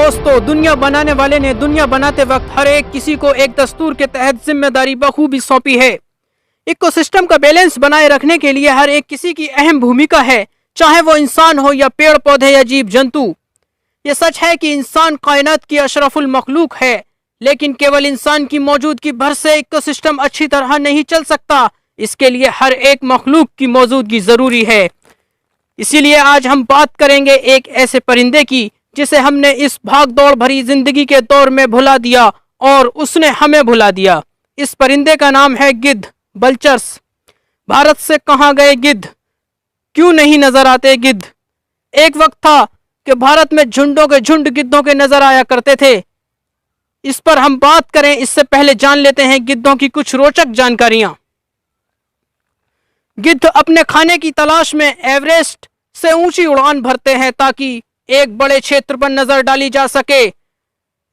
दोस्तों, दुनिया बनाने वाले ने दुनिया बनाते वक्त हर एक किसी को एक दस्तूर के तहत जिम्मेदारी बखूबी सौंपी है। इकोसिस्टम का बैलेंस बनाए रखने के लिए हर एक किसी की अहम भूमिका है, चाहे वो इंसान हो या पेड़ पौधे या जीव जंतु। ये सच है कि इंसान कायनात की अशरफुल मखलूक है, लेकिन केवल इंसान की मौजूदगी भर से इकोसिस्टम अच्छी तरह नहीं चल सकता। इसके लिए हर एक मखलूक की मौजूदगी जरूरी है। इसीलिए आज हम बात करेंगे एक ऐसे परिंदे की जिसे हमने इस भाग दौड़ भरी जिंदगी के दौर में भुला दिया और उसने हमें भुला दिया। इस परिंदे का नाम है गिद्ध, बल्चर्स। भारत से कहाँ गए गिद्ध? क्यों नहीं नजर आते गिद्ध? एक वक्त था कि भारत में झुंडों के झुंड गिद्धों के नजर आया करते थे। इस पर हम बात करें इससे पहले जान लेते हैं गिद्धों की कुछ रोचक जानकारियां। गिद्ध अपने खाने की तलाश में एवरेस्ट से ऊंची उड़ान भरते हैं ताकि एक बड़े क्षेत्र पर नजर डाली जा सके।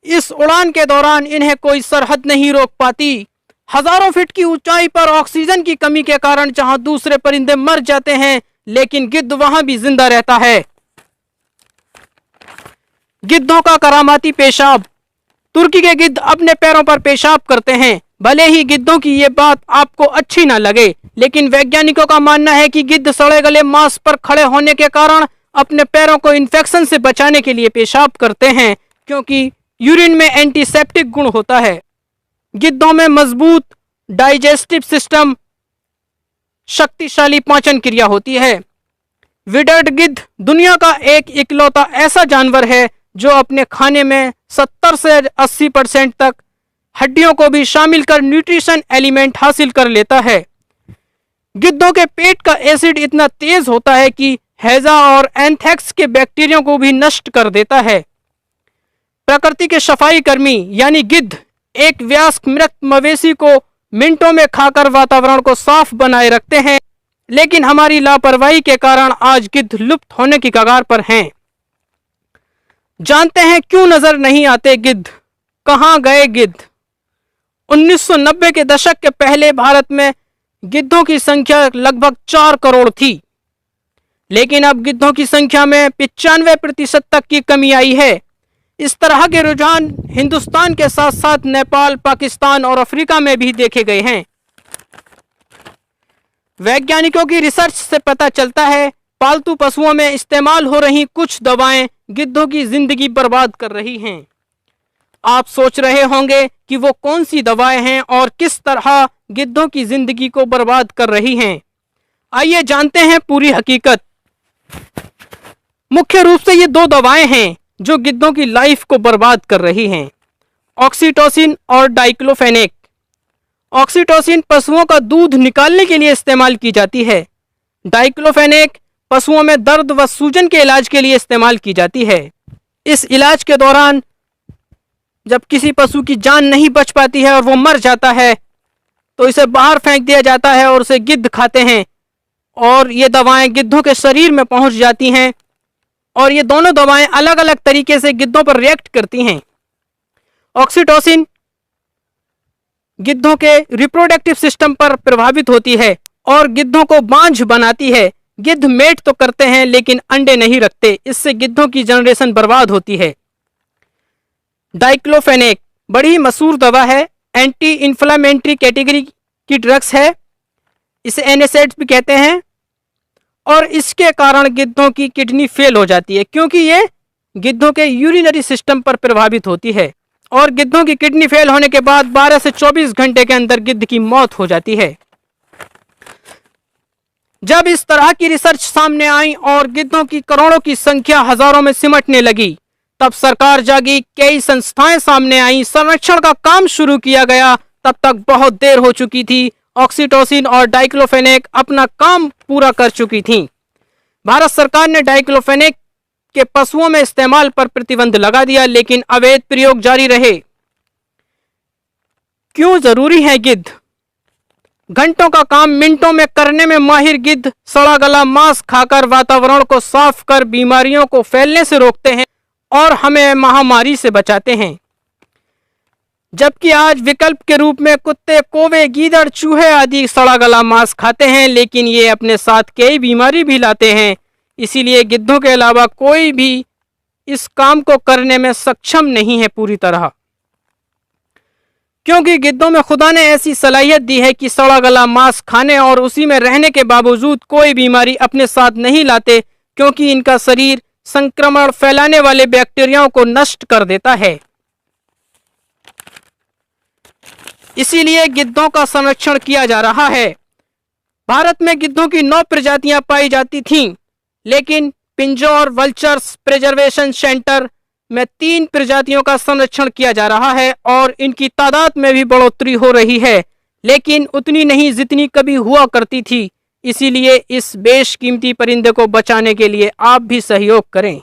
इस उड़ान के दौरान इन्हें कोई सरहद नहीं रोक पाती। हजारों फीट की ऊंचाई पर ऑक्सीजन की कमी के कारण जहां दूसरे परिंदे मर जाते हैं, लेकिन गिद्ध वहां भी जिंदा रहता है। गिद्धों का करामाती पेशाब। तुर्की के गिद्ध अपने पैरों पर पेशाब करते हैं। भले ही गिद्धों की ये बात आपको अच्छी ना लगे, लेकिन वैज्ञानिकों का मानना है कि गिद्ध सड़े गले मांस पर खड़े होने के कारण अपने पैरों को इन्फेक्शन से बचाने के लिए पेशाब करते हैं, क्योंकि यूरिन में एंटीसेप्टिक गुण होता है। गिद्धों में मजबूत डाइजेस्टिव सिस्टम, शक्तिशाली पाचन क्रिया होती है। विडर्ड गिद्ध दुनिया का एक इकलौता ऐसा जानवर है जो अपने खाने में 70 से 80% तक हड्डियों को भी शामिल कर न्यूट्रिशन एलिमेंट हासिल कर लेता है। गिद्धों के पेट का एसिड इतना तेज होता है कि हैजा और एंथ्रेक्स के बैक्टीरिया को भी नष्ट कर देता है। प्रकृति के सफाई कर्मी यानी गिद्ध एक वयस्क मृत मवेशी को मिनटों में खाकर वातावरण को साफ बनाए रखते हैं, लेकिन हमारी लापरवाही के कारण आज गिद्ध लुप्त होने की कगार पर हैं। जानते हैं क्यों नजर नहीं आते गिद्ध? कहां गए गिद्ध? 1990 के दशक के पहले भारत में गिद्धों की संख्या लगभग 4 करोड़ थी, लेकिन अब गिद्धों की संख्या में 95% तक की कमी आई है। इस तरह के रुझान हिंदुस्तान के साथ साथ नेपाल, पाकिस्तान और अफ्रीका में भी देखे गए हैं। वैज्ञानिकों की रिसर्च से पता चलता है पालतू पशुओं में इस्तेमाल हो रही कुछ दवाएं गिद्धों की जिंदगी बर्बाद कर रही हैं। आप सोच रहे होंगे कि वो कौन सी दवाएं हैं और किस तरह गिद्धों की जिंदगी को बर्बाद कर रही हैं। आइए जानते हैं पूरी हकीकत। मुख्य रूप से ये 2 दवाएं हैं जो गिद्धों की लाइफ को बर्बाद कर रही हैं, ऑक्सीटोसिन और डाइक्लोफेनेक। ऑक्सीटोसिन पशुओं का दूध निकालने के लिए इस्तेमाल की जाती है। डाइक्लोफेनेक पशुओं में दर्द व सूजन के इलाज के लिए इस्तेमाल की जाती है। इस इलाज के दौरान जब किसी पशु की जान नहीं बच पाती है और वो मर जाता है, तो इसे बाहर फेंक दिया जाता है और उसे गिद्ध खाते हैं और ये दवाएं गिद्धों के शरीर में पहुंच जाती हैं और ये दोनों दवाएं अलग अलग तरीके से गिद्धों पर रिएक्ट करती हैं। ऑक्सीटोसिन गिद्धों के रिप्रोडक्टिव सिस्टम पर प्रभावित होती है और गिद्धों को बांझ बनाती है। गिद्ध मेट तो करते हैं लेकिन अंडे नहीं रखते, इससे गिद्धों की जनरेशन बर्बाद होती है। डाइक्लोफेनेक बड़ी मशहूर दवा है, एंटी इन्फ्लामेटरी कैटेगरी की ड्रग्स है, इसे एनएसएड्स भी कहते हैं और इसके कारण गिद्धों की किडनी फेल हो जाती है, क्योंकि ये गिद्धों के यूरिनरी सिस्टम पर प्रभावित होती है और गिद्धों की किडनी फेल होने के बाद 12 से 24 घंटे के अंदर गिद्ध की मौत हो जाती है। जब इस तरह की रिसर्च सामने आई और गिद्धों की करोड़ों की संख्या हजारों में सिमटने लगी, तब सरकार जागी, कई संस्थाएं सामने आई, संरक्षण का काम शुरू किया गया। तब तक बहुत देर हो चुकी थी। ऑक्सीटोसिन और डाइक्लोफेनेक अपना काम पूरा कर चुकी थी। भारत सरकार ने डाइक्लोफेनेक के पशुओं में इस्तेमाल पर प्रतिबंध लगा दिया, लेकिन अवैध प्रयोग जारी रहे। क्यों जरूरी है गिद्ध? घंटों का काम मिनटों में करने में माहिर गिद्ध सड़ा गला मांस खाकर वातावरण को साफ कर बीमारियों को फैलने से रोकते हैं और हमें महामारी से बचाते हैं। जबकि आज विकल्प के रूप में कुत्ते, कौवे, गीदड़, चूहे आदि सड़ा गला मांस खाते हैं, लेकिन ये अपने साथ कई बीमारी भी लाते हैं। इसीलिए गिद्धों के अलावा कोई भी इस काम को करने में सक्षम नहीं है पूरी तरह, क्योंकि गिद्धों में खुदा ने ऐसी सलाहियत दी है कि सड़ा गला मांस खाने और उसी में रहने के बावजूद कोई बीमारी अपने साथ नहीं लाते, क्योंकि इनका शरीर संक्रमण फैलाने वाले बैक्टीरियाओं को नष्ट कर देता है। इसीलिए गिद्धों का संरक्षण किया जा रहा है। भारत में गिद्धों की 9 प्रजातियां पाई जाती थीं, लेकिन पिंजौर वल्चर्स प्रिजर्वेशन सेंटर में 3 प्रजातियों का संरक्षण किया जा रहा है और इनकी तादाद में भी बढ़ोतरी हो रही है, लेकिन उतनी नहीं जितनी कभी हुआ करती थी। इसीलिए इस बेशकीमती परिंदे को बचाने के लिए आप भी सहयोग करें।